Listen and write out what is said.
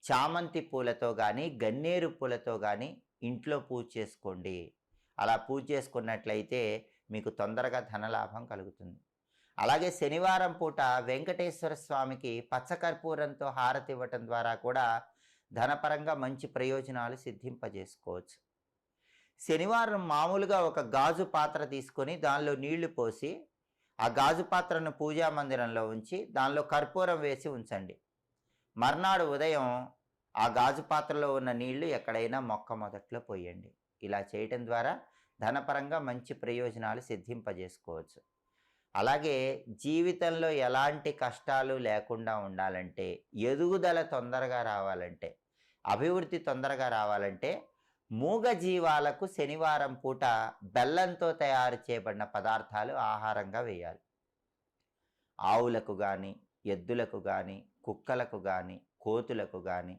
చామంతి పూలతో కానీ గన్నేరు పూలతో కానీ ఇంట్లో పూజ చేసుకోండి. అలా పూజ చేసుకున్నట్లయితే మీకు తొందరగా ధనలాభం కలుగుతుంది. అలాగే శనివారం పూట వెంకటేశ్వర స్వామికి పచ్చకర్పూరంతో హారతి ఇవ్వటం ద్వారా కూడా ధనపరంగా మంచి ప్రయోజనాలు సిద్ధింపజేసుకోవచ్చు. శనివారం మామూలుగా ఒక గాజు పాత్ర తీసుకొని దానిలో నీళ్లు పోసి ఆ గాజు పాత్రను పూజా మందిరంలో ఉంచి దానిలో కర్పూరం వేసి ఉంచండి. మర్నాడు ఉదయం ఆ గాజు పాత్రలో ఉన్న నీళ్లు ఎక్కడైనా మొక్క మొదట్లో పోయండి. ఇలా చేయటం ద్వారా ధనపరంగా మంచి ప్రయోజనాలు సిద్ధింపజేసుకోవచ్చు. అలాగే జీవితంలో ఎలాంటి కష్టాలు లేకుండా ఉండాలంటే, ఎదుగుదల తొందరగా రావాలంటే, అభివృద్ధి తొందరగా రావాలంటే మూగజీవాలకు శనివారం పూట బెల్లంతో తయారు చేయబడిన పదార్థాలు ఆహారంగా వేయాలి. ఆవులకు కానీ, ఎద్దులకు కానీ, కుక్కలకు కానీ, కోతులకు కానీ